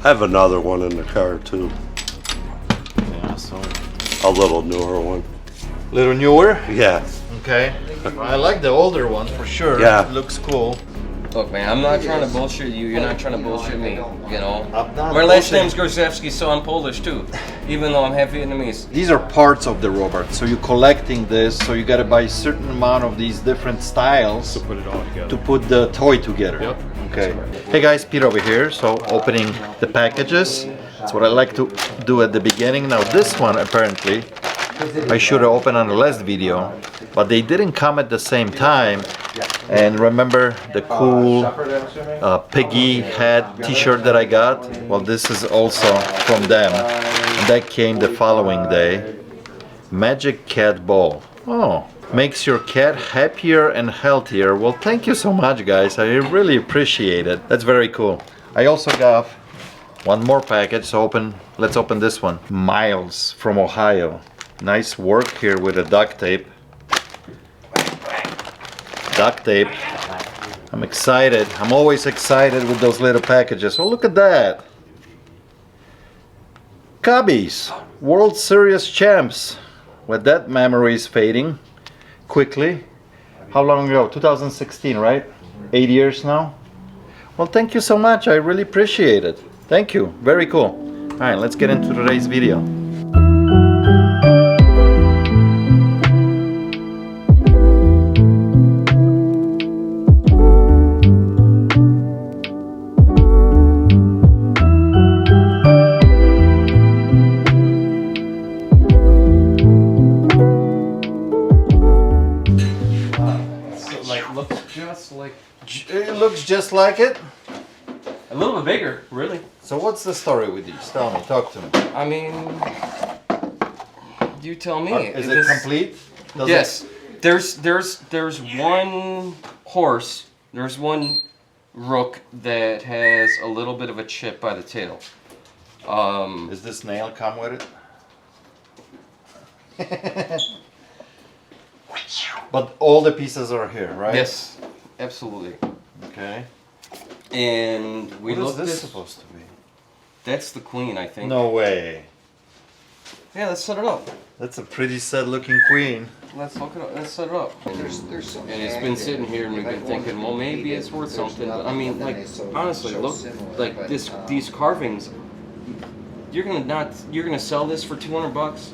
I have another one in the car too. Yeah, so A little newer one. little newer. Yeah. Okay. I like the older one for sure. Yeah. It looks cool. Look, man, I'm not trying to bullshit you. You're not trying to bullshit me. You know. I'm not My last bullshitting. name's Grozewski, so I'm Polish too, even though I'm half Vietnamese. These are parts of the robot, so you're collecting this, so you gotta buy a certain amount of these different styles To put it all together. to put the toy together. Yep. Okay. Hey guys, Pete over here. So opening the packages. That's what I like to do at the beginning. Now this one apparently I should have opened on the last video, but they didn't come at the same time. And remember the cool piggy hat t-shirt that I got? Well, this is also from them. And that came the following day. Magic Cat Ball. Oh, makes your cat happier and healthier. Well, thank you so much, guys. I really appreciate it. That's very cool. I also got one more package. So let's open this one. Miles from Ohio. Nice work here with the duct tape. Duct tape. I'm excited. I'm always excited with those little packages. Oh, look at that. Cubbies, World Series champs. With that memory is fading quickly. How long ago? 2016, right? 8 years now. Well, thank you so much. I really appreciate it. Thank you. Very cool. All right, let's get into today's video. It looks just like it. A little bit bigger, really. So what's the story with these? Tell me, talk to me. I mean, you tell me. Is it complete? Does Yes. There's one horse. There's one rook that has a little bit of a chip by the tail. Is this nail come with it? But all the pieces are here, right? Yes, absolutely. Okay. And we What is looked this at. supposed to be? That's the queen, I think. No way. Yeah, let's set it up. That's a pretty sad looking queen. Let's look it up. Let's set it up. There's some And it's been sitting here, and we've been thinking, well, maybe it's worth something. But I mean, like, honestly, look, like these carvings. You're gonna sell this for $200?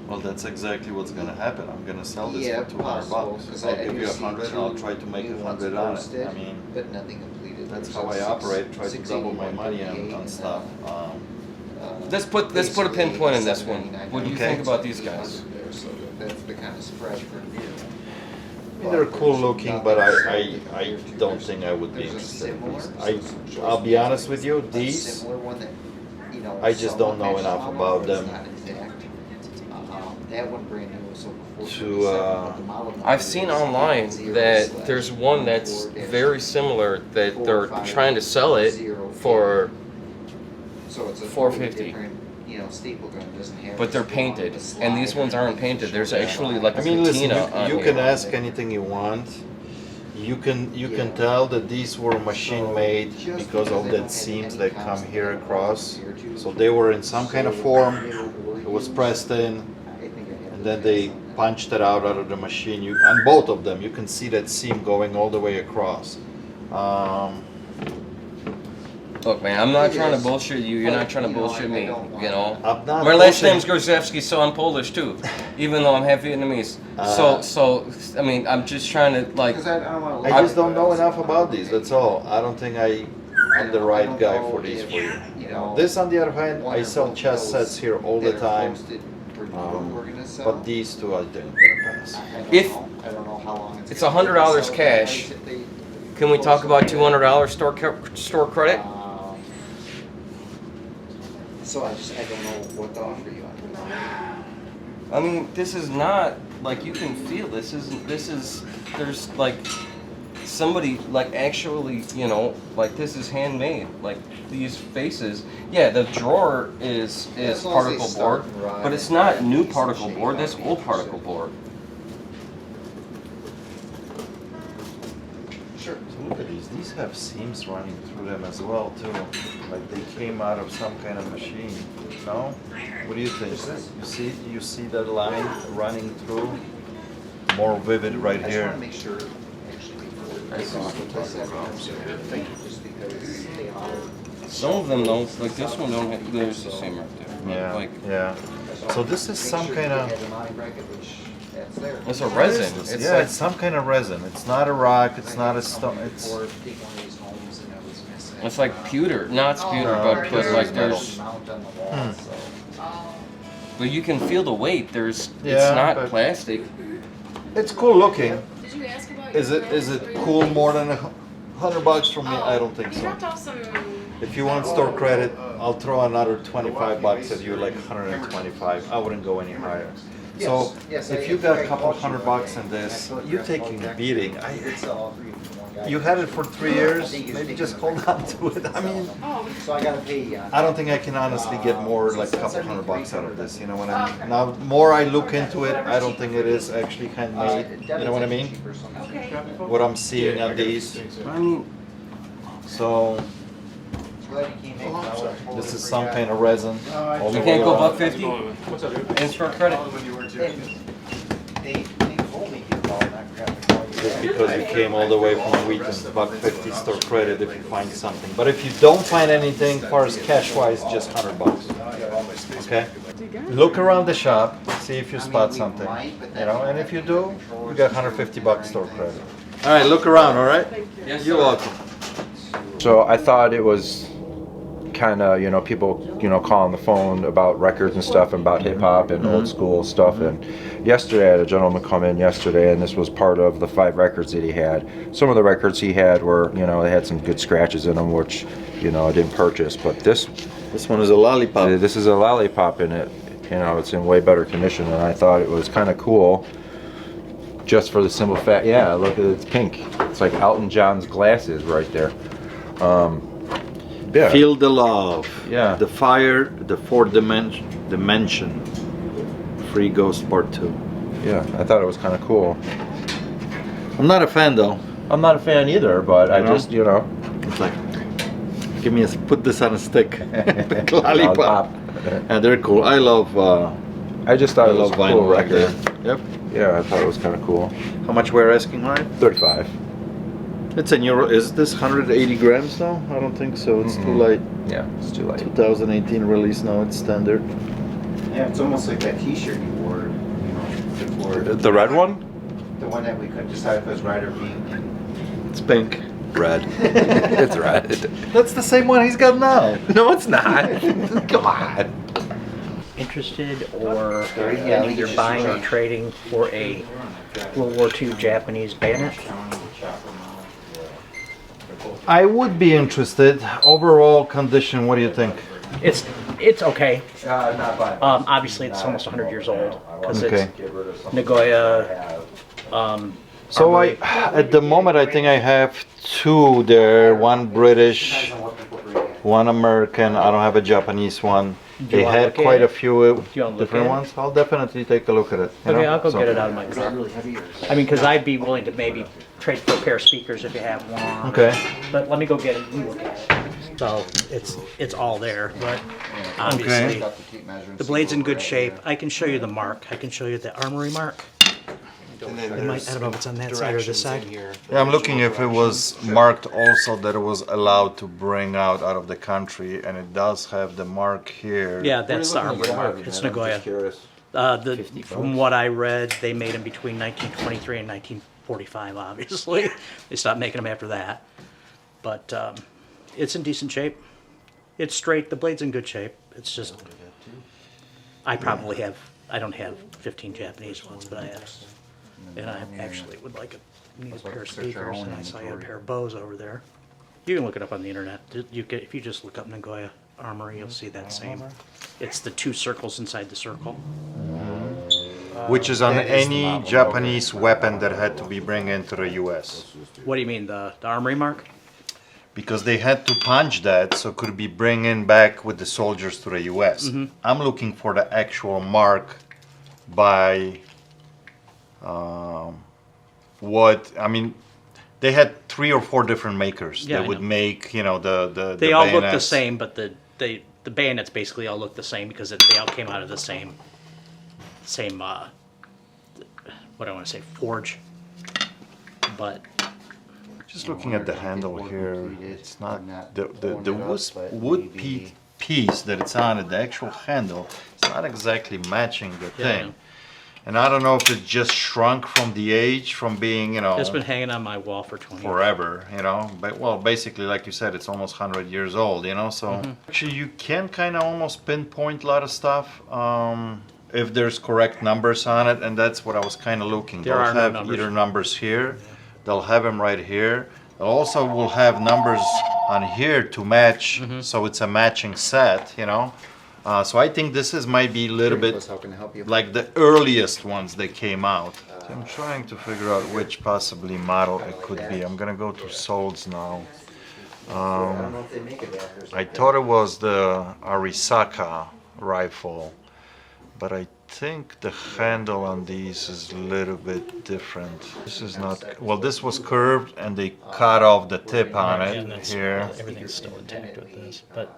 Well, that's exactly what's gonna happen. I'm gonna sell this Yeah, for 200 possible, bucks. 'cause I'll I give do you see 100 and I'll try to make new 100 ones on it. posted, I mean, but nothing completed. that's There's how I a operate. Try to 680, double my money on 138, stuff. Let's put a pinpoint in this one. What do you Okay. think about these guys? There, so that's the kind of spread for you. I mean, they're cool looking, but I don't think I would be interested in these. I'll be honest with you, these, Similar one that, you know, I just don't know somewhat enough matches about the model, them but it's not exact. That one brand new, so before to, 37, but the model number I've seen is online 0/. that there's one that's very similar that they're trying to sell it for, So it's a $450. different, you know, staple gun doesn't have. but they're this painted, long of a and these slide ones or aren't anything painted. to There's show actually that. like I a mean, listen, patina on you here. can ask anything you want. You can tell that these were machine made because of that seams that come here across. So they were in some kind of form. It was pressed in, and then they punched it out of the machine. On both of them, you can see that seam going all the way across. Look, man, I'm not trying to bullshit you. You're not trying to bullshit me. You know. I'm not My last bullshitting. name's Grozewski, so I'm Polish too, even though I'm half Vietnamese. So I mean, I'm just trying to like. 'Cause I don't wanna I just don't know enough about these. That's all. I don't think I'm the right guy for these for you. This, on the other hand, I sell chess sets here all the time. But these two, I think, I'm gonna pass. If it's $100 cash, can we talk about $200 store credit? So I don't know what to offer you. I mean, this is not like you can feel this isn't. This is there's like somebody like actually, you know, like this is handmade. Like these faces. Yeah, the drawer is As long as they particle start board, and run but it's and not have new decent particle shape board. on That's it, old you particle should. board. Sure. So look at these. These have seams running through them as well too. Like they came out of some kind of machine. No? What do you think? You see that line running through? More vivid right I just here. wanna make sure, actually, before we take off, because just because they are. Some of them though, like this one don't have, there's the same right there. Yeah. Like, Yeah. So this is some kind of. it's a resin. It's yeah, like, it's some kind of resin. It's not a rock. It's not a stone. It's. it's like pewter. Not it's pewter, No, but pewter like is there's, but you can feel the weight. There's, Yeah, it's not but- plastic. It's cool looking. Did you ask about Is it cool more than $100 from me? I don't think We so. dropped off some. If you want store credit, I'll throw another $25 at you, like 125. I wouldn't go any higher. So if you got a couple $100 in this, you're taking a beating. You had it for 3 years. Maybe just hold on to it. I mean, Oh, So I gotta pay you. I don't think I can honestly get more like a couple $100 out of this. You know what I mean? Now, more I look into it, I don't think it is actually handmade. You know what I mean? okay. What I'm seeing on these. I mean, So this is some kind of resin. all the you way can't go around. above 50 in store credit. They told me you called, and I forgot to call you. Just because you came all the way from Wheaton, $150 store credit if you find something. But if you don't find anything, as far as cash-wise, just $100. Okay? Look around the shop, see if you spot something. You know, and if you do, you got $150 store credit. All right, look around. All right? Yes, You're sir. welcome. So I thought it was kind of, you know, people, you know, call on the phone about records and stuff and about hip hop and old school stuff. And yesterday I had a gentleman come in yesterday, and this was part of the 5 records that he had. Some of the records he had were, you know, they had some good scratches in them, which, you know, I didn't purchase. But this This one is a lollipop. this is a lollipop in it. You know, it's in way better condition, and I thought it was kind of cool. Just for the simple fact, yeah, look at it, it's pink. It's like Elton John's glasses right there. Yeah. Feel the love. Yeah. The fire, the 4th dimension. Free Ghost Part 2. Yeah, I thought it was kind of cool. I'm not a fan though. I'm not a fan either, but I You know? just, you know, It's like, give me put this on a stick. Big lollipop. And they're cool. I love I just thought I it was love a cool vinyl right record. there. Yep. Yeah, I thought it was kind of cool. How much we're asking, right? 35. It's in euro. Is this 180 grams though? I don't think so. It's too light. Yeah, it's too late. 2018 release now. It's standard. Yeah, it's almost like that T-shirt you wore, you know, before. The red one? The one that we couldn't decide if it was red or pink. It's pink. Red. It's right. That's the same one he's got now. No, it's not. Come on. Interested or Yeah, in either buying or trading for a World War II Japanese bayonet? I would be interested. Overall condition, what do you think? It's okay. Obviously, it's almost 100 years old because Okay. it's Nagoya. So at the moment, I think I have 2 there. One British, one American. I don't have a Japanese one. They wanna had look at quite a it? few you wanna look different at it? ones. I'll definitely take a look at it. you Okay, know? I'll go So- get it out of my car. I mean, because I'd be willing to maybe trade for a pair of speakers if you have one. Okay. But let me go get it and look at it. So it's all there, but obviously the blade's in good shape. I can show you the mark. I can show you the armory mark. I don't know if it's on that side or this side. Yeah, I'm looking if it was marked also that it was allowed to bring out of the country, and it does have the mark here. Yeah, that's the armory mark. It's Nagoya. From what I read, they made them between 1923 and 1945, obviously. They stopped making them after that. But it's in decent shape. It's straight. The blade's in good shape. It's just, I don't have 15 Japanese ones, but I have. And I actually would like need a pair of speakers, and I saw you had a pair of bows over there. You can look it up on the internet. If you just look up Nagoya Armory, you'll see that same. It's the 2 circles inside the circle. Which is on any Japanese weapon that had to be bring into the U.S. What do you mean, the armory mark? Because they had to punch that so it could be bringing back with the soldiers to the U.S. I'm looking for the actual mark by they had 3 or 4 different makers Yeah, that I would know. make, you know, the They all look the bayonets. same, but the bayonets basically all look the same because they all came out of the same what do I want to say, forge. But Just looking at the handle here, it's not the wood piece that it's on it, the actual handle, it's not exactly matching the Yeah, I thing. know. And I don't know if it just shrunk from the age, from being, you know, it's been hanging on my wall for 20 years. forever, you know. But well, basically, like you said, it's almost 100 years old, you know. So actually, you can kind of almost pinpoint a lot of stuff if there's correct numbers on it, and that's what I was kind of looking. There They'll are no have numbers. either numbers here, they'll have them right here. They'll also will have numbers on here to match, so it's a matching set, you know. So I think this might be a little bit How can I help you? like the earliest ones that came out. So I'm trying to figure out which possibly model it could be. I'm gonna go to Solds now. I don't know if they make it back there. I thought it was the Arisaka rifle, but I think the handle on these is a little bit different. This is not, well, this was curved and they cut off the tip on And it that's, here. everything's still intact with this. But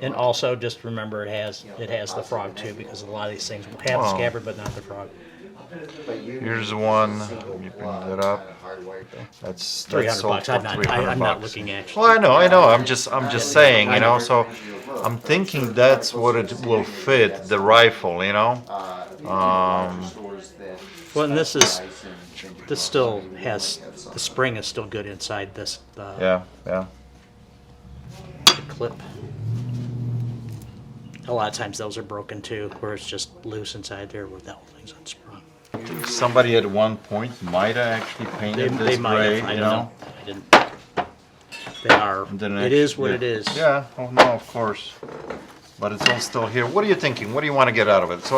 and also just remember it has the frog too, because a lot of these things will have the Wow. scabbard but not the frog. Here's one, you picked it up. That's $300 sold bucks. for I'm not $300. looking actually. Well, I know. I'm just saying, you know. So, I'm thinking that's what it will fit the rifle, you know. Well, and this still has, the spring is still good inside this Yeah. the clip. A lot of times those are broken too, where it's just loose inside there where that whole thing's unsprung. I think somebody at one point might have actually painted They this might gray, have, I you don't know. know. I didn't. They are. Didn't It is actually- what it is. Yeah. Oh no, of course. But it's all still here. What are you thinking? What do you want to get out of it? So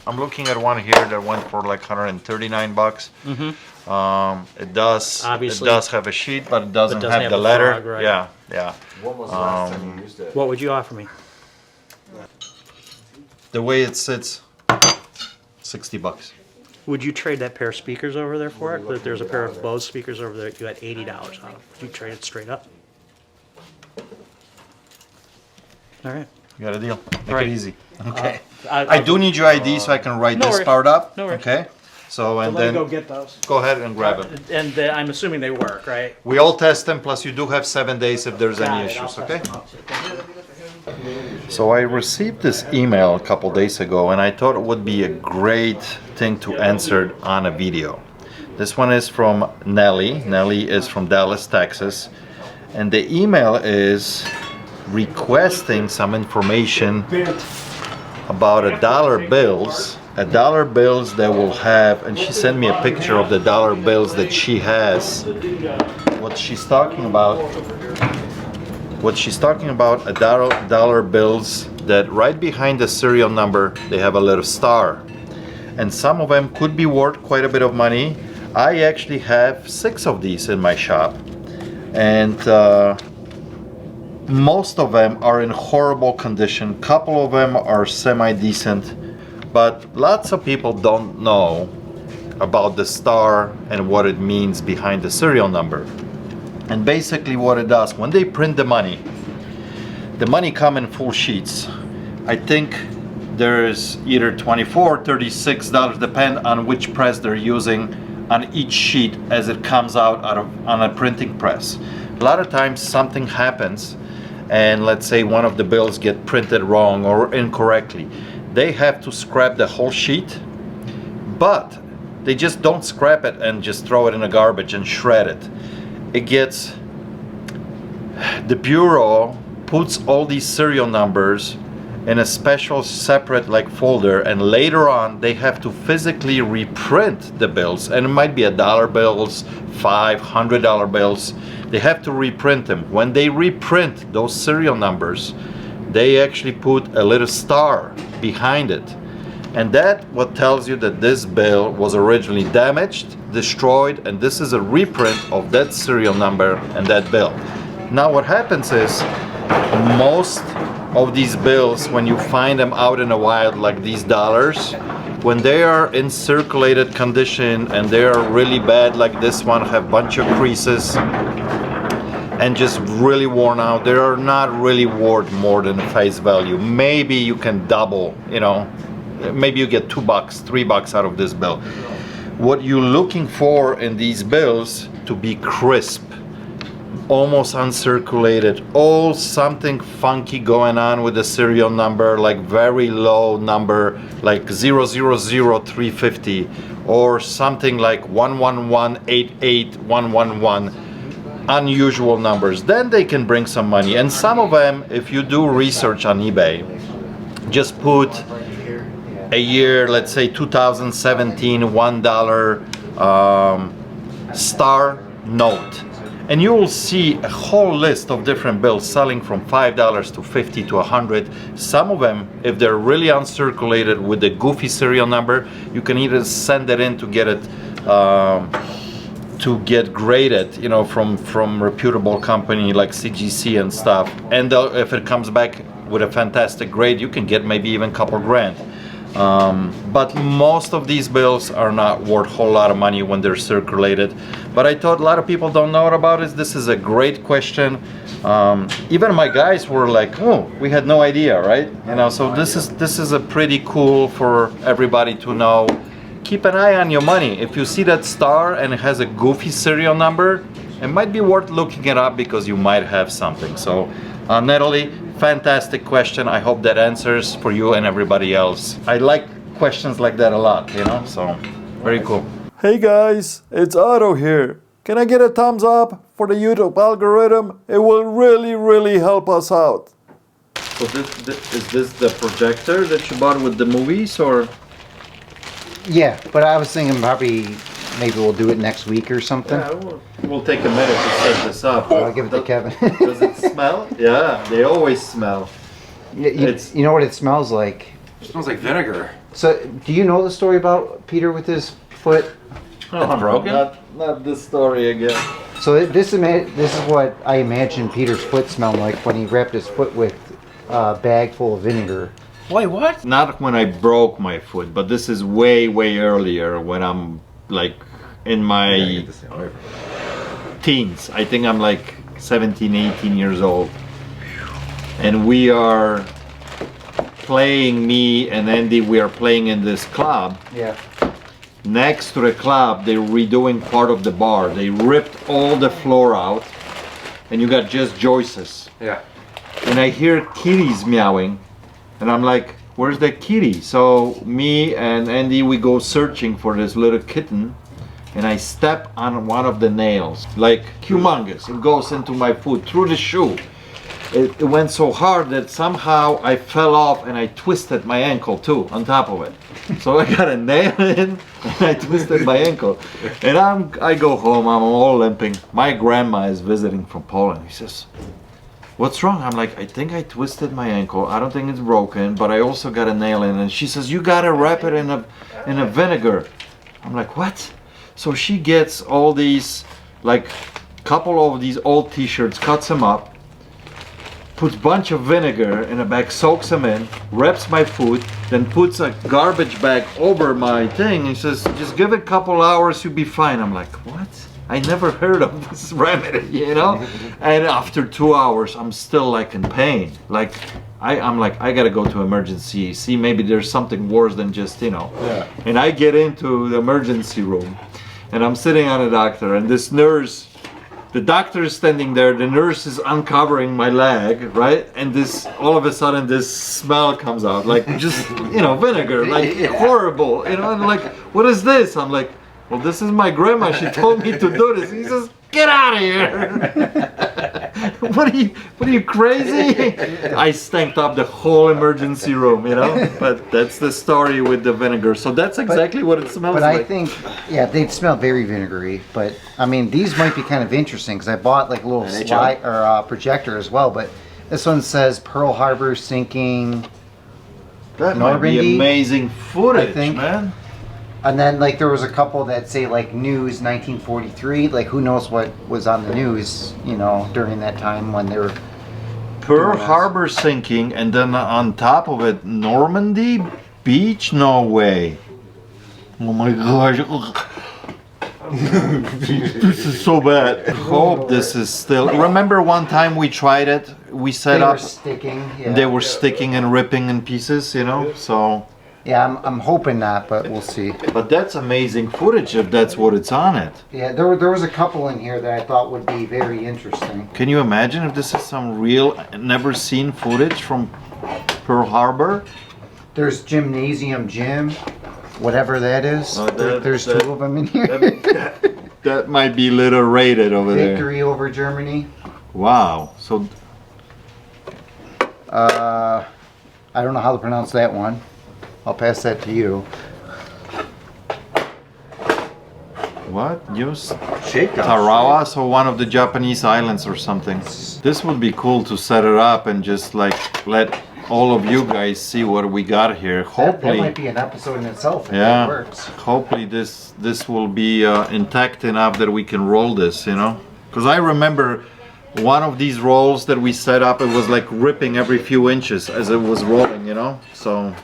I'm looking at one here that went for like 139 bucks. It does Obviously. it does have a sheet, but it doesn't, doesn't have have the the letter. frog, right. Yeah, yeah. When was the last time you used it? What would you offer me? The way it sits, $60. Would you trade that pair of speakers over there for it? But there's a pair of Bose speakers over there. You had $80 on them. Would you trade it straight up? All right. You got a deal. Make Right. it easy. Okay. I I do need your ID so I can write No this worries. part up. No worries. Okay. So and Let me then go get those. go ahead and grab them. And I'm assuming they work, right? We all test them. Plus, you do have 7 days if there's Got any it. I'll issues. test Okay. them out. So I received this email a couple days ago, and I thought it would be a great thing to answer on a video. This one is from Nellie. Nellie is from Dallas, Texas, and the email is requesting some information about $1 bills. $1 bills that will have, and she sent me a picture of the $1 bills that she has. What she's talking about. What she's talking about, $1 bills that right behind the serial number, they have a little star. And some of them could be worth quite a bit of money. I actually have 6 of these in my shop. And most of them are in horrible condition. Couple of them are semi-decent. But lots of people don't know about the star and what it means behind the serial number. And basically what it does, when they print the money come in full sheets. I think there's either $24 or $36, depend on which press they're using on each sheet as it comes out on a printing press. A lot of times something happens and let's say one of the bills get printed wrong or incorrectly. They have to scrap the whole sheet, but they just don't scrap it and just throw it in the garbage and shred it. The bureau puts all these serial numbers in a special separate like folder, and later on they have to physically reprint the bills, and it might be $1 bills, $500 bills. They have to reprint them. When they reprint those serial numbers, they actually put a little star behind it. And that what tells you that this bill was originally damaged, destroyed, and this is a reprint of that serial number and that bill. Now what happens is, most of these bills, when you find them out in the wild, like these dollars, when they are in circulated condition and they are really bad, like this one, have bunch of creases and just really worn out, they are not really worth more than face value. Maybe you can double, you know, maybe you get $2, $3 out of this bill. What you're looking for in these bills to be crisp, almost uncirculated, all something funky going on with the serial number, like very low number, like 000350, or something like 11188111, unusual numbers. Then they can bring some money. And some of them, if you do research on eBay, just put a year, let's say 2017, $1 star note, and you will see a whole list of different bills selling from $5 to $50 to $100. Some of them, if they're really uncirculated with the goofy serial number, you can either send it in to get it to get graded, you know, from reputable company like CGC and stuff. And if it comes back with a fantastic grade, you can get maybe even a couple grand. But most of these bills are not worth a whole lot of money when they're circulated. But I thought a lot of people don't know about it. This is a great question. Even my guys were like, oh, we had no idea, right? You know, so this is a pretty cool for everybody to know. Keep an eye on your money. If you see that star and it has a goofy serial number, it might be worth looking it up because you might have something. So Natalie, fantastic question. I hope that answers for you and everybody else. I like questions like that a lot, you know, so very cool. Hey guys, it's Otto here. Can I get a thumbs up for the YouTube algorithm? It will really help us out. So is this the projector that you bought with the movies, or? Yeah, but I was thinking probably maybe we'll do it next week or something. Yeah, we'll take a minute to set this up. I'll give it to Kevin. Does it smell? Yeah, they always smell. You know what it smells like? It smells like vinegar. So, do you know the story about Peter with his foot? Oh, broken? Not this story again. So this is what I imagine Peter's foot smelled like when he wrapped his foot with a bag full of vinegar. Wait, what? Not when I broke my foot, but this is way earlier, when I'm like in my teens. I think I'm like 17, 18 years old. And we are playing, me and Andy, we are playing in this club. Yeah. Next to the club, they're redoing part of the bar. They ripped all the floor out, and you got just joists. Yeah. And I hear kitties meowing, and I'm like, where's that kitty? So me and Andy, we go searching for this little kitten, and I step on one of the nails, like humongous. It goes into my foot through the shoe. It went so hard that somehow I fell off and I twisted my ankle too on top of it. So I got a nail in and I twisted my ankle. And I go home, I'm all limping. My grandma is visiting from Poland. He says, what's wrong? I'm like, I think I twisted my ankle. I don't think it's broken, but I also got a nail in. And she says, you gotta wrap it in a vinegar. I'm like, what? So she gets all these, like, couple of these old t-shirts, cuts them up, puts bunch of vinegar in a bag, soaks them in, wraps my foot, then puts a garbage bag over my thing. He says, just give it a couple hours, you'll be fine. I'm like, what? I never heard of this remedy, you know? And after 2 hours, I'm still like in pain. Like, I'm like, I gotta go to emergency, see maybe there's something worse than just, you know. Yeah. And I get into the emergency room, and I'm sitting on a doctor, and this nurse, the doctor is standing there, the nurse is uncovering my leg, right? And this, all of a sudden, this smell comes out, like just, you know, vinegar, like horrible, you know, and like, what is this? I'm like, well, this is my grandma, she told me to do this. He says, get out of here. What are you crazy? I stanked up the whole emergency room, you know? But that's the story with the vinegar. So that's exactly what it smells like. But I think, yeah, they smell very vinegary. But I mean, these might be kind of interesting because I bought like a little slide or projector as well. But this one says Pearl Harbor sinking. That might be amazing footage, I think. man. And then like there was a couple that say like news 1943. Like who knows what was on the news, you know, during that time when they were. Pearl Harbor sinking, and then on top of it, Normandy beach? No way. Oh my gosh. This is so bad. I hope this is still. Remember one time we tried it? We set They up. were sticking. Yeah. They were sticking and ripping in pieces, you know? So. Yeah, I'm hoping not, but we'll see. But that's amazing footage if that's what it's on it. Yeah, there was a couple in here that I thought would be very interesting. Can you imagine if this is some real, never seen footage from Pearl Harbor? There's Gymnasium Jim, whatever that is. Oh, There's two of them in here. That might be little rated over there. Victory over Germany. Wow. So I don't know how to pronounce that one. I'll pass that to you. what? Just Shakedown. Tarawa, so one of the Japanese islands or something. This would be cool to set it up and just like let all of you guys see what we got here. That Hopefully, might be an episode in itself if yeah. it works. Hopefully this will be intact enough that we can roll this, you know? Because I remember one of these rolls that we set up, it was like ripping every few inches as it was rolling, you know? So,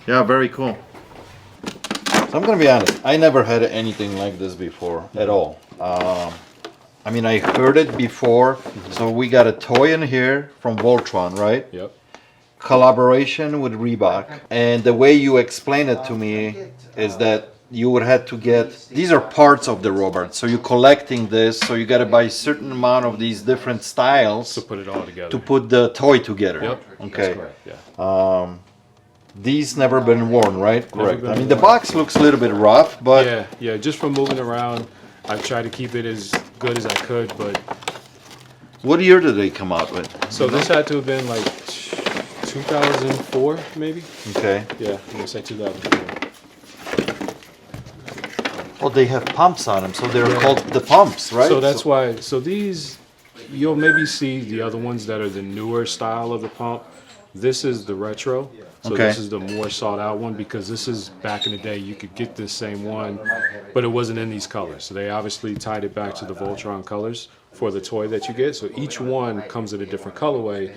yeah, very cool. So I'm gonna be honest, I never had anything like this before at all. I mean, I heard it before. So we got a toy in here from Voltron, right? Yep. Collaboration with Reebok, and the way you explain it to me is that you would have to get, these are parts of the robot, so you're collecting this, so you got to buy a certain amount of these different styles To put it all together. to put the toy together. Yep. Okay. That's correct. Yeah. These never been worn, right? Correct. been I mean, the worn. box looks a little bit rough, but Yeah. Yeah. Just from moving around, I tried to keep it as good as I could, but what year did they come out with? so this had to have been like 2004, maybe. Okay. Yeah, I'm gonna say 2004. Oh, they have pumps on them, so they're called the pumps, right? So that's why. So these, you'll maybe see the other ones that are the newer style of the pump. This is the retro. So Okay. this is the more sought out one because this is back in the day you could get this same one, but it wasn't in these colors. So they obviously tied it back to the Voltron colors for the toy that you get. So each one comes in a different colorway,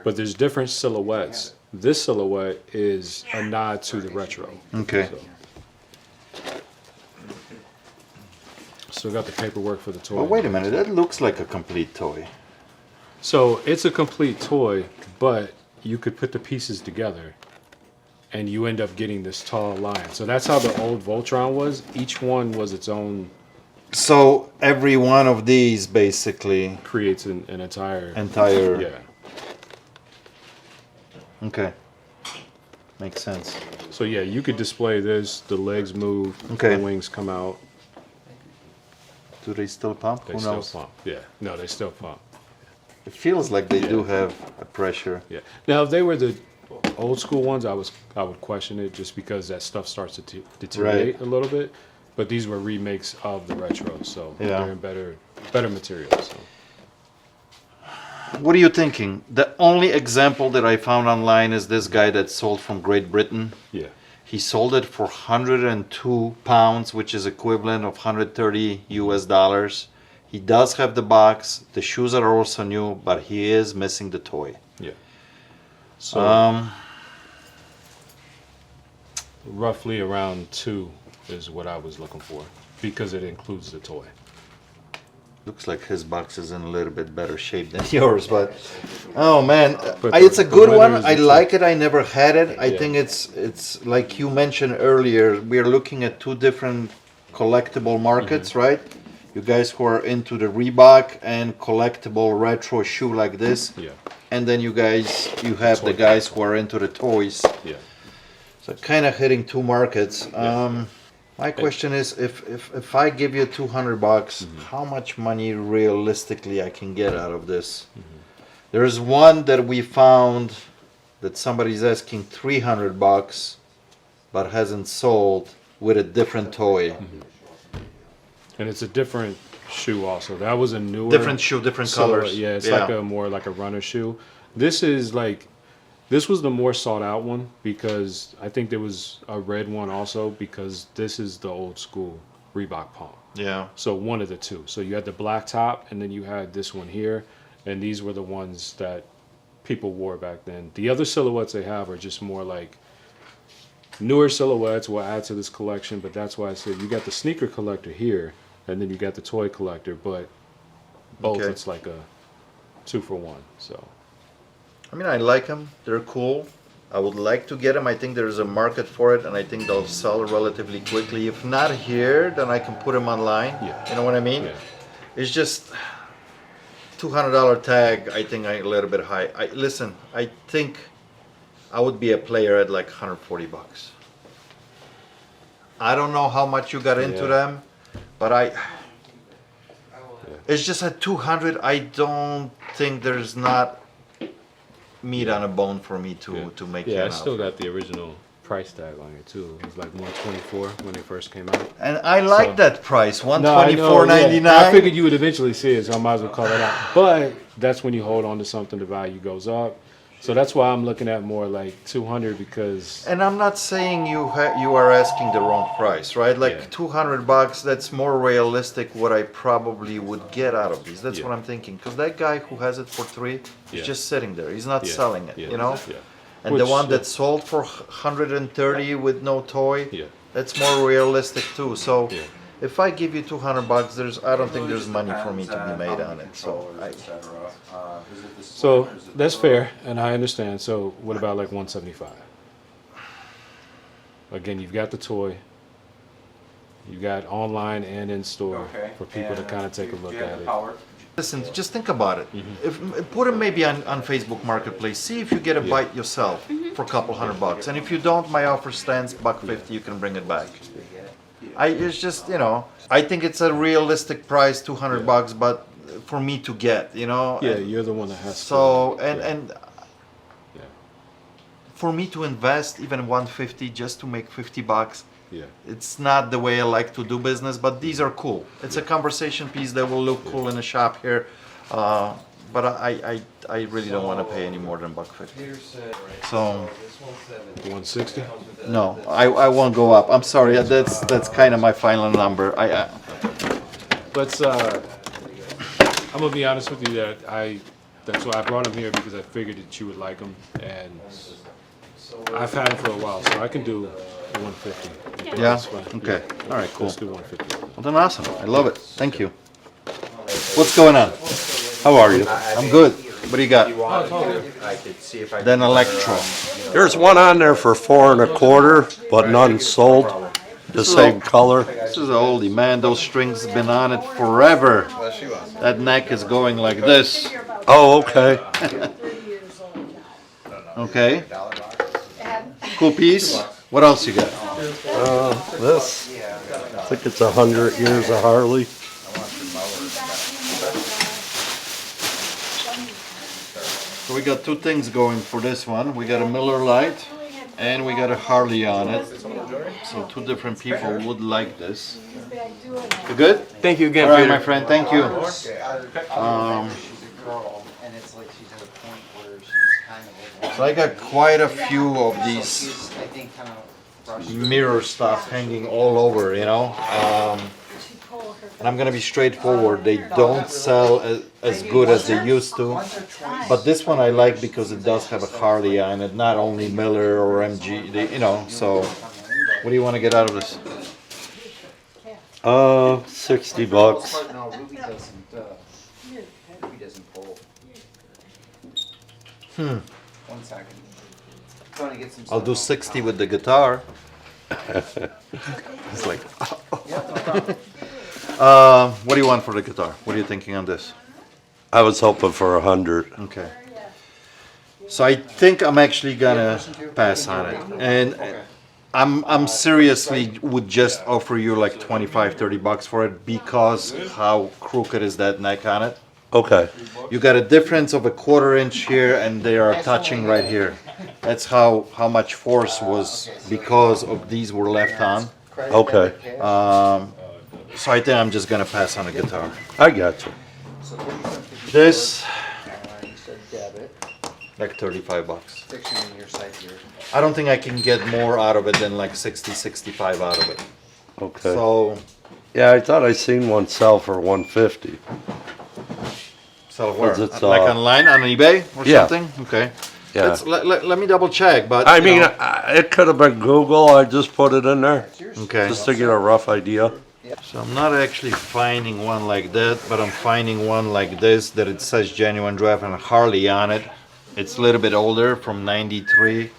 but there's different silhouettes. This silhouette is a nod to the retro. Okay. Still got the paperwork for the toy. But wait a minute, that looks like a complete toy. So it's a complete toy, but you could put the pieces together and you end up getting this tall lion. So that's how the old Voltron was. Each one was its own, So every one of these basically creates an entire. entire. Yeah. Okay. Makes sense. So yeah, you could display this, the legs move, Okay. the wings come out, Do they still pump? they Who still knows? pump. Yeah, no, they still pump. It feels like they do Yeah. have a pressure. Yeah. Now, if they were the old school ones, I would question it just because that stuff starts to deteriorate a little bit. But these were remakes of the retro, so Yeah. they're in better materials. So. What are you thinking? The only example that I found online is this guy that sold from Great Britain. Yeah. He sold it for 102 pounds, which is equivalent of 130 US dollars. He does have the box. The shoes are also new, but he is missing the toy. Yeah. So roughly around 2 is what I was looking for because it includes the toy. Looks like his box is in a little bit better shape than yours, but oh man, But it's a the good winner one. is I the like it. I never had it. I Yeah. think it's like you mentioned earlier. We're looking at two different collectible markets, Mm-hmm. right? You guys who are into the Reebok and collectible retro shoe like this, Yeah. and then you have the Toy. guys who are into the toys. Yeah. So kind of hitting two markets. My question is, if I give you $200, how much money realistically I can get out of this? There's one that we found that somebody's asking $300, but hasn't sold with a different toy. And it's a different shoe also. That was a newer Different shoe, different colors. Yeah, it's like a more like a runner shoe. This was the more sought out one because I think there was a red one also because this is the old school Reebok pump. Yeah. So one of the two. So you had the black top and then you had this one here, and these were the ones that people wore back then. The other silhouettes they have are just more like newer silhouettes will add to this collection, but that's why I said you got the sneaker collector here, and then you got the toy collector, but both Okay. it's like a 2-for-1. So I mean, I like them. They're cool. I would like to get them. I think there's a market for it, and I think they'll sell relatively quickly. If not here, then I can put them online. Yeah. You know what I mean? yeah, It's just $200 tag. I think a little bit high. Listen. I think I would be a player at like 140 bucks. I don't know how much you got into Yeah. them, but it's just at 200. I don't think there's not meat on a bone for me to make you yeah. I an still offer. got the original price tag on it too. It was like 124 when they first came out. And I like So- that price, No, I know, $124.99. yeah. I figured you would eventually see it, so I might as well call it out. But that's when you hold on to something, the value goes up. So that's why I'm looking at more like 200 because And I'm not saying you are asking the wrong price, right? Like Yeah. 200 bucks, that's more realistic what I probably would get out of these. That's Yeah. what I'm thinking. Because that guy who has it for 3 is Yeah. just sitting there. He's not Yeah, selling it, yeah, you know? yeah. And the Which, one yeah. that sold for 130 with no toy, Yeah. that's more realistic too. So Yeah. if I give you 200 bucks, I don't think there's money for me to be made on it. So So that's fair, and I understand. So what about like 175? Again, you've got the toy. You got online and in store for people to kind of take a look at it. listen, just think about it. If put them maybe on Facebook Marketplace. See if you get a bite yourself for a couple $100. And if you don't, my offer stands $150. You can bring it back. It's just, you know, I think it's a realistic price, $200, but for me to get, you know. Yeah, and you're the one that has so to. and Yeah. for me to invest even 150 just to make $50, Yeah. it's not the way I like to do business. But these are cool. It's a conversation piece that will look cool in the shop here. But I really don't want to pay any more than $150. So 160. no, I won't go up. I'm sorry. That's kind of my final number. Let's. I'm gonna be honest with you that that's why I brought him here because I figured that you would like him, and I've had him for a while, so I can do 150. Yeah. That's fine. Okay. Yeah. All right. Cool. Let's do 150. Well, then awesome. I love it. Thank you. What's going on? How are you? I'm good. What do you got? I could see if I Then Electro. There's one on there for $4.25, but none sold. The same color. This is an oldie, man. Those strings have been on it forever. That neck is going like this. Oh, okay. Okay. Cool piece. What else you got? This, I think it's 100 years of Harley. So we got two things going for this one. We got a Miller Lite and we got a Harley on it. So two different people would like this. You good? Thank you again, All right, Peter. my friend. Thank you. And it's like she's at a point where she's kind of. So I got quite a few of these I think kind of rushed. mirror stuff hanging all over, you know. And I'm gonna be straightforward. They don't sell as good as they used to. But this one I like because it does have a Harley on it, not only Miller or MG. You know. So, what do you want to get out of this? $60. No, Ruby doesn't. Ruby doesn't pull. 1 second. Trying to get some. I'll do 60 with the guitar. It's like. What do you want for the guitar? What are you thinking on this? I was hoping for 100. Okay. So I think I'm actually gonna pass on it, and I'm seriously would just offer you like 25, 30 bucks for it because how crooked is that neck on it? Okay. You got a difference of a 1/4 inch here, and they are touching right here. That's how much force was because of these were left on. Okay. So I think I'm just gonna pass on the guitar. I got you. This You said debit. like 35 bucks. Fiction in your site here. I don't think I can get more out of it than like 60, 65 out of it. Okay. So, Yeah, I thought I seen one sell for 150. so where? Is it, Like online on eBay or yeah. something? Okay. Yeah. Let me double check, but I you mean, know. it could have been Google. I just put it in there Okay. just to get a rough idea. So I'm not actually finding one like that, but I'm finding one like this that it says genuine draft and Harley on it. It's a little bit older, from '93,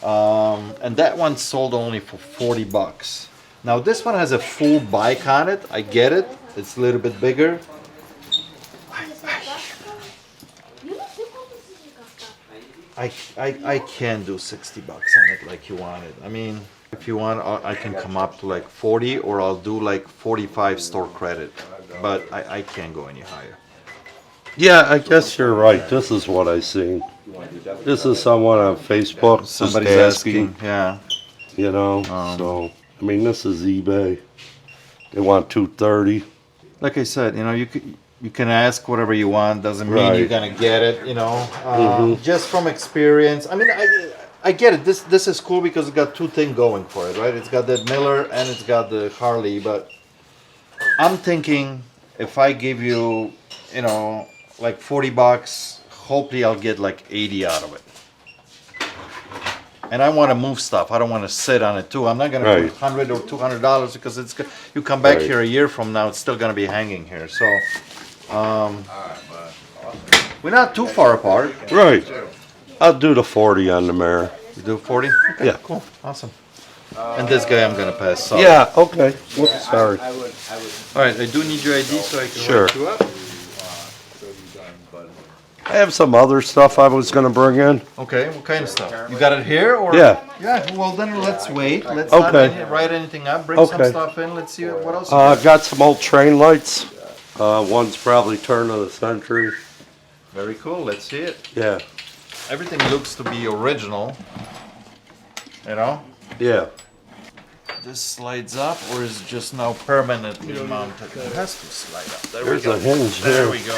and that one sold only for 40 bucks. Now this one has a full bike on it. I get it. It's a little bit bigger. I can't do 60 bucks on it like you want it. I mean, if you want, I can come up to like 40, or I'll do like 45 store credit, but I can't go any higher. Yeah, I guess you're right. This is what I seen. This is someone on Facebook just Somebody's asking, asking, yeah. you know. So I mean, this is eBay. They want 230. Like I said, you know, you can ask whatever you want. Doesn't mean you're Right. gonna get it. You know, just from experience. I mean, I get it. This is cool because it's got two things going for it, right? It's got that Miller and it's got the Harley. But I'm thinking if I give you, you know, like 40 bucks, hopefully I'll get like 80 out of it. And I want to move stuff. I don't want to sit on it too. I'm not going to put $100 or $200 because it's. You come back here a year from now, it's still going to be hanging here. So, we're not too far apart. Right. I'll do the 40 on the mirror. You do 40? Okay, Yeah. cool, awesome. And this guy I'm going to pass. Sorry. Yeah. Okay. Whoops, sorry. All right, I do need your ID so I can Sure. write you up. I have some other stuff I was gonna bring in. Okay, what kind of stuff? You got it here or? Yeah. Yeah. Well, then let's wait. Let's Okay. not write anything up. Bring some Okay. stuff in. Let's see what else. You got. Got some old train lights. One's probably turn of the century. Very cool. Let's see it. Yeah. Everything looks to be original. You know. Yeah. This slides up, or is it just now permanently mounted? It has to slide up. There There's we go. a hinge There there. we go.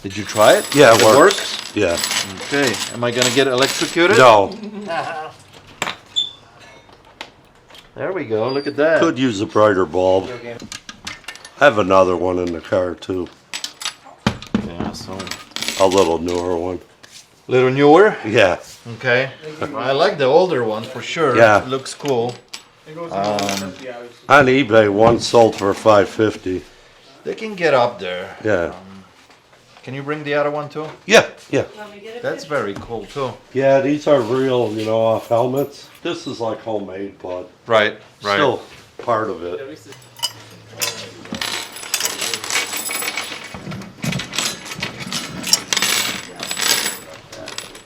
Did you try it? Yeah, It it works. works. Yeah. Okay. Am I gonna get electrocuted? No. There we go. Look at that. Could use a brighter bulb. I have another one in the car too. Yeah. So. A little newer one. Little newer. Yeah. Okay. I like the older one for sure. Yeah. It looks cool. On eBay, one sold for $550. They can get up there. Yeah. Can you bring the other one too? Yeah. Yeah. That's very cool too. Yeah. These are real, you know, off helmets. This is like homemade, but Right. still part of it.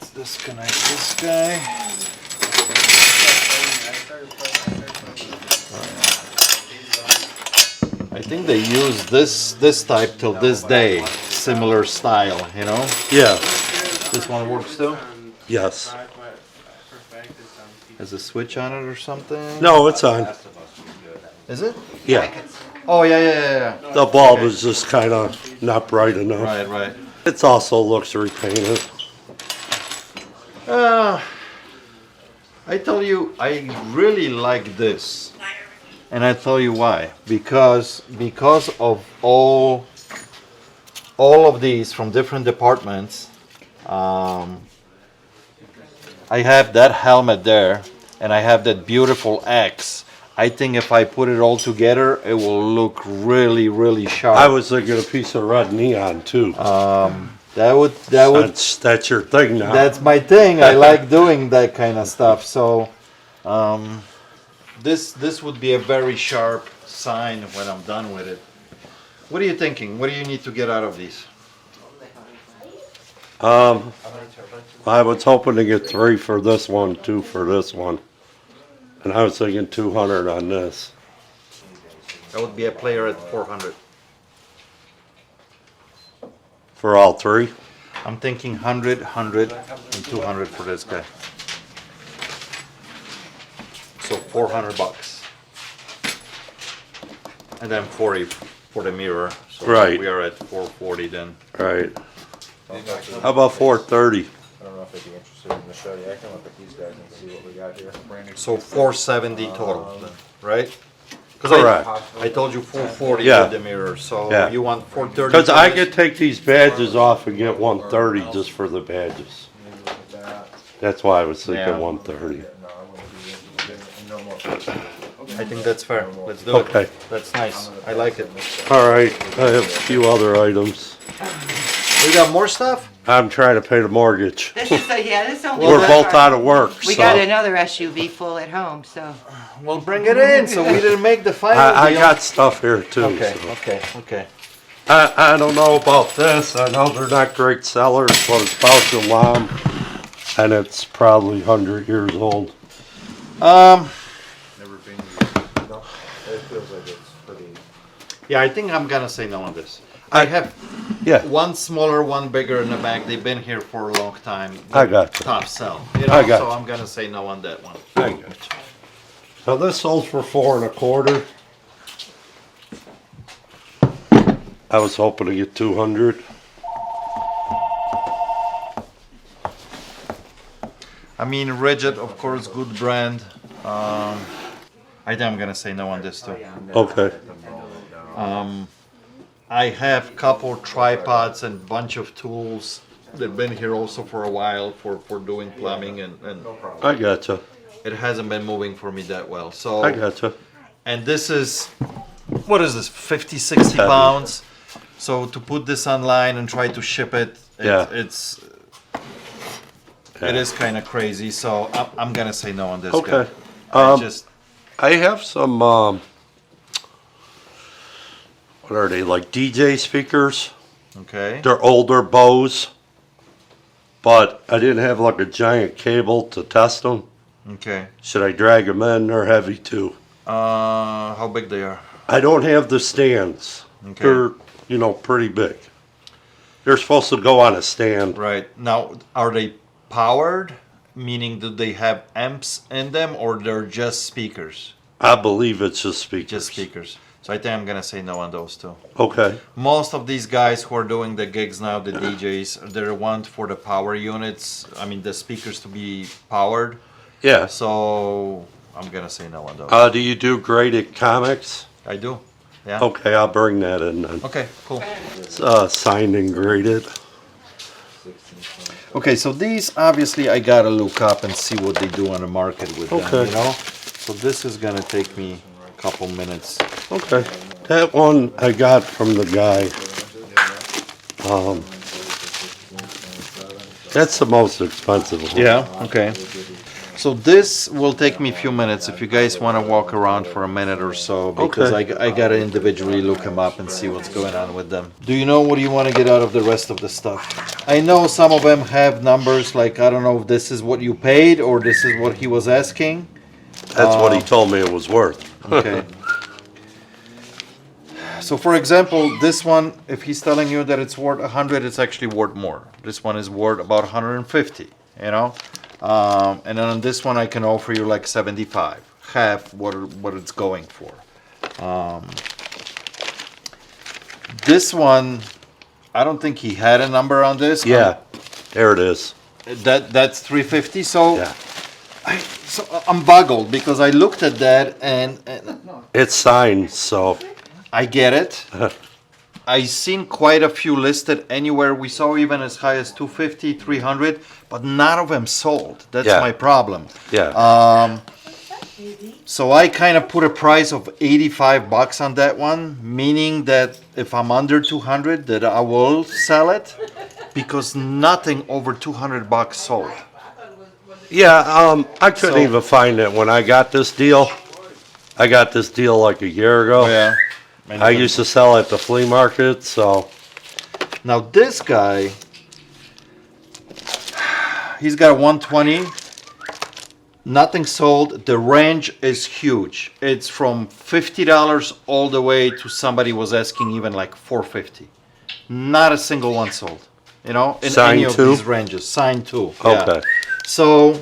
Let's disconnect this guy. I think they use this type till this day. Similar style, you know. Yeah. This one works too. Yes. Has a switch on it or something? No, it's on. Is it? Yeah. Oh yeah. The bulb is just kind of not bright enough. Right. It also looks repainted. I tell you, I really like this, and I tell you why. Because of all of these from different departments. I have that helmet there, and I have that beautiful axe. I think if I put it all together, it will look really, really sharp. I was thinking a piece of red neon too. That would. That's your thing now. That's my thing. I like doing that kind of stuff. So, this would be a very sharp sign when I'm done with it. What are you thinking? What do you need to get out of these? I was hoping to get 3 for this one, 2 for this one, and I was thinking 200 on this. That would be a player at 400. For all 3? I'm thinking 100, 100, and 200 for this guy. So 400 bucks. And then 40 for the mirror. So Right. we are at 440 then. Right. How about 430? I don't know if they'd be interested in the show. Yeah, I can look at these guys and see what we got here. So 470 total, then, right? Correct. I told you 440 Yeah. with the mirror, so Yeah. you want 430. Because for I this? could take these badges off and get 130 just for the badges. That's why I was thinking Yeah. 130. I think that's fair. Let's do Okay. it. That's nice. I like it. All right, I have a few other items. We got more stuff? I'm trying to pay the mortgage. This is this only We're one both car. out of work, We so got another SUV full at home, so. Well, bring it in. So we didn't make the final I deal. got stuff here too. Okay, so. okay. I don't know about this. I know they're not great sellers, but it's Bausch & Lomb, and it's probably 100 years old. Yeah, I think I'm gonna say no on this. I have Yeah, one smaller, one bigger in the back. They've been here for a long time. I got you. Top sell. You know, I got so you. I'm gonna say no on that one. I got you. Now this sold for 4 1/4. I was hoping to get 200. I mean, Rigid, of course, good brand. I think I'm gonna say no on this too. Okay. I have couple tripods and bunch of tools. They've been here also for a while for doing plumbing and I gotcha. it hasn't been moving for me that well. So I gotcha. and this is, what is this, 50, 60 Heavy. pounds? So to put this online and try to ship it, Yeah. it is kind of crazy. So I'm gonna say no on this. Okay. guy. I have some, what are they, like DJ speakers? Okay. They're older Bose, but I didn't have like a giant cable to test them. Okay. Should I drag them in? They're heavy too. How big they are? I don't have the stands. Okay. They're, pretty big. They're supposed to go on a stand. Right. Now, are they powered? Meaning, do they have amps in them, or they're just speakers? I believe it's just speakers. Just speakers. So I think I'm gonna say no on those two. Okay. Most of these guys who are doing the gigs now, the DJs, they want for the power units. I mean, the speakers to be powered. Yeah. So I'm gonna say no on those. Do you do graded comics? I do. Yeah. Okay, I'll bring that in then. Okay. Cool. It's, signed and graded. Okay, so these obviously I gotta look up and see what they do on the market with them. Okay. You know. So this is gonna take me a couple minutes. Okay. That one I got from the guy. That's the most expensive one. Yeah, okay. So this will take me a few minutes if you guys want to walk around for a minute or so, because Okay. I gotta individually look them up and see what's going on with them. Do you know what you want to get out of the rest of the stuff? I know some of them have numbers like, I don't know if this is what you paid or this is what he was asking. That's what he told me it was worth. Okay. So for example, this one, if he's telling you that it's worth 100, it's actually worth more. This one is worth about 150, you know? And then on this one, I can offer you like 75, half what it's going for. This one, I don't think he had a number on this. Yeah, there it is. That's 350. So, Yeah. I'm boggled because I looked at that and It's signed, so I get it. I seen quite a few listed anywhere. We saw even as high as 250, 300, but none of them sold. That's Yeah. my problem. yeah. So I kind of put a price of 85 bucks on that one, meaning that if I'm under 200, that I will sell it, because nothing over 200 bucks sold. Yeah, I couldn't So- even find it when I got this deal. I got this deal like a year ago. Yeah. I used to sell at the flea market, so Now this guy, he's got a 120. Nothing sold. The range is huge. It's from $50 all the way to somebody was asking even like $450. Not a single one sold. You know, in Signed any of too? these ranges. Signed too. Yeah. okay. So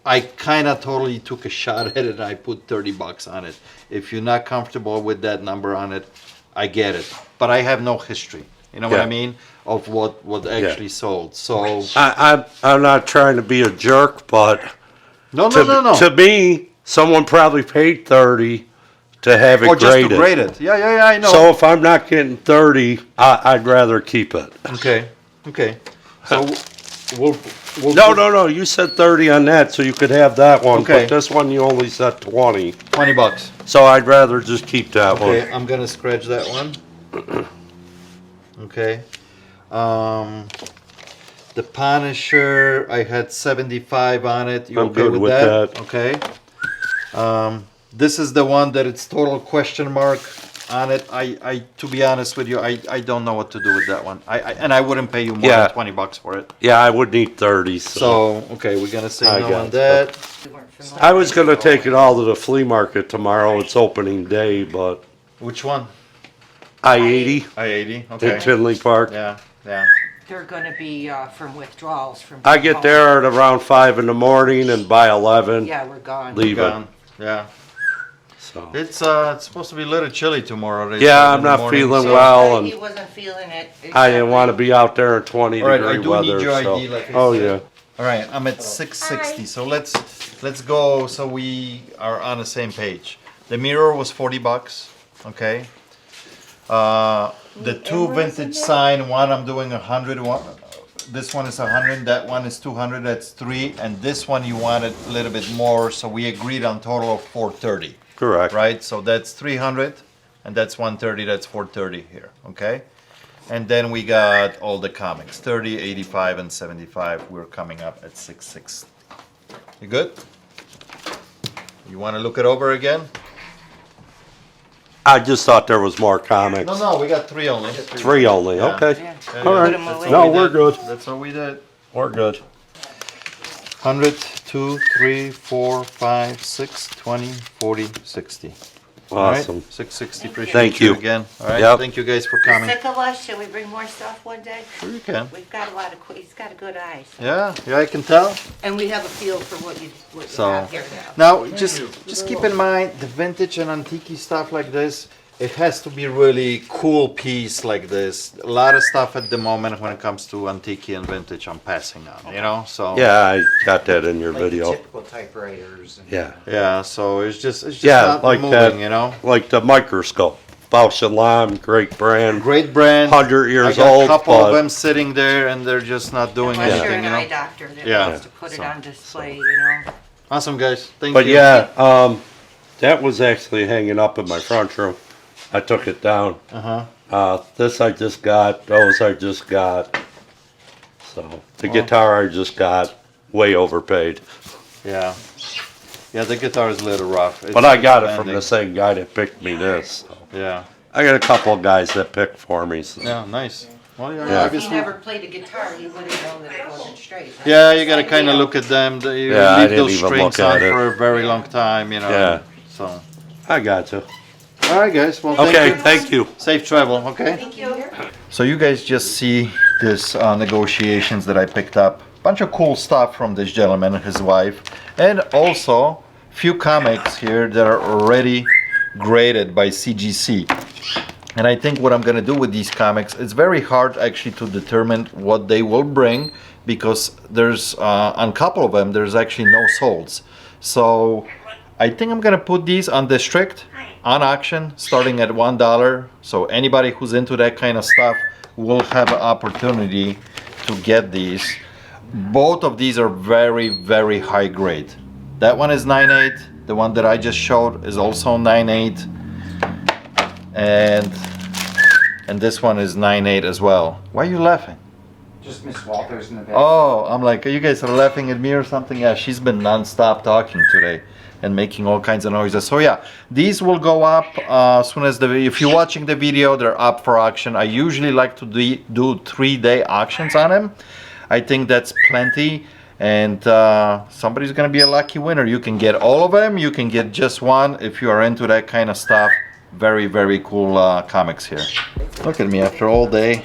I kind of totally took a shot at it and I put 30 bucks on it. If you're not comfortable with that number on it, I get it. But I have no history. You know what Yeah. I mean? Of what actually sold. So I'm not trying to be a jerk, but no. to me, someone probably paid 30 to have it Or just graded. to grade it. Yeah, I know. So if I'm not getting 30, I'd rather keep it. Okay, okay. So we'll No, you said 30 on that, so you could have that one, Okay. but this one you only said 20. $20. So I'd rather just keep that Okay, one. I'm gonna scratch that one. Okay. The Punisher, I had 75 on it. You I'm okay good with with that? that. Okay. This is the one that it's total question mark on it. I to be honest with you, I don't know what to do with that one. And I wouldn't pay you more Yeah. than $20 for it. Yeah, I would need 30, So, okay, we're gonna say I no got on it. that. I was gonna take it all to the flea market tomorrow. It's opening day, but Which one? I-80 I-80, in okay. Tinley Park. Yeah, yeah. They're gonna be, from withdrawals from. I get there at around 5 in the morning, and by 11, Yeah, we're gone. leave it. Gone. Yeah. So. It's supposed to be a little chilly tomorrow. they Yeah, said I'm in the not morning, feeling so- well, He and wasn't feeling it. I didn't want to be out there in 20 All right, I degree do weather. need your so. ID, like I Oh said. yeah. All right, I'm at 660. So let's go so we are on the same page. The mirror was $40. Okay. The two vintage sign, one I'm doing 100. This one is 100. That one is 200. That's 3. And this one you wanted a little bit more, so we agreed on total of 430. Correct. Right. So that's 300, and that's 130. That's 430 here. Okay. And then we got all the comics, 30, 85, and 75. We're coming up at 660. You good? You want to look it over again? I just thought there was more comics. No, we got 3 only. 3 only. Yeah. Okay. Yeah. All right. Put 'em away. No, we're good. That's all we did. We're good. 100, 2, 3, 4, 5, 6, 20, 40, 60. All right, Awesome. 660. Appreciate Thank you. again. All right. Yep. Thank you guys for You're coming. sick of us? Shall we bring more stuff one day? Sure you can. We've got a lot of, he's got a good eyes. Yeah, I can tell. And we have a feel for what you So have here now. now, just keep in mind the vintage and antique stuff like this. It has to be really cool piece like this. A lot of stuff at the moment when it comes to antique and vintage, I'm passing on. You know, so Yeah, I got that in your Like the video. typical typewriters. And Yeah. yeah. So it's just Yeah, not like moving. that. You know, Like the microscope. Bausch and Lomb, great brand. great brand. 100 I years got old, a couple but of them sitting there and they're just not doing Unless you're anything. an You eye know. doctor that Yeah. wants to put it So- on display, you know? Awesome guys. Thank But you. yeah, that was actually hanging up in my front room. I took it down. This I just got. Those I just got. So the guitar I just got. Way overpaid. Yeah. Yeah, the guitar is a little rough. But I got it from expanding. the same guy that picked me this. So. Yeah. I got a couple of guys that picked for me. So. Yeah, nice. Well, yeah, Yeah. If he obviously. never played a guitar, he wouldn't know that it wasn't straight. Yeah, you gotta kind of look at them. You Yeah, I leave didn't those even strings look at on it. for a very long time, you know. Yeah. So. I got you. All right, guys. Well, Okay, thank you. thank you. Safe travel. Okay. Thank you. So you guys just see this negotiations that I picked up. Bunch of cool stuff from this gentleman and his wife, and also few comics here that are already graded by CGC. And I think what I'm gonna do with these comics, it's very hard actually to determine what they will bring because there's on a couple of them there's actually no solds. So I think I'm gonna put these on District on auction starting at $1. So anybody who's into that kind of stuff will have an opportunity to get these. Both of these are very, very high grade. That one is 9.8. The one that I just showed is also 9.8. And this one is 9.8 as well. Why are you laughing? Just Miss Walters in the back. Oh, I'm like, you guys are laughing at me or something? Yeah, she's been non-stop talking today and making all kinds of noises. So yeah, these will go up as soon as if you're watching the video, they're up for auction. I usually like to do 3-day auctions on them. I think that's plenty. And somebody's gonna be a lucky winner. You can get all of them, you can get just one if you are into that kind of stuff. Very, very cool comics here. Look at me after all day.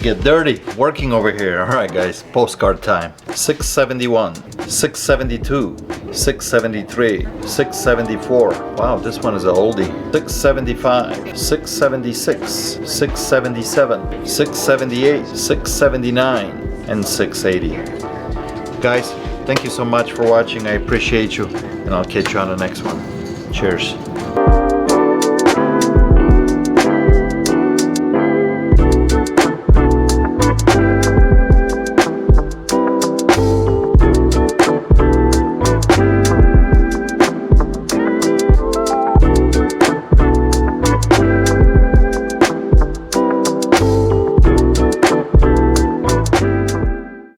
Get dirty working over here. All right, guys, postcard time. 671, 672, 673, 674. Wow, this one is a oldie. 675, 676, 677, 678, 679, and 680. Guys, Thank you so much for watching. I appreciate you, and I'll catch you on the next one. Cheers.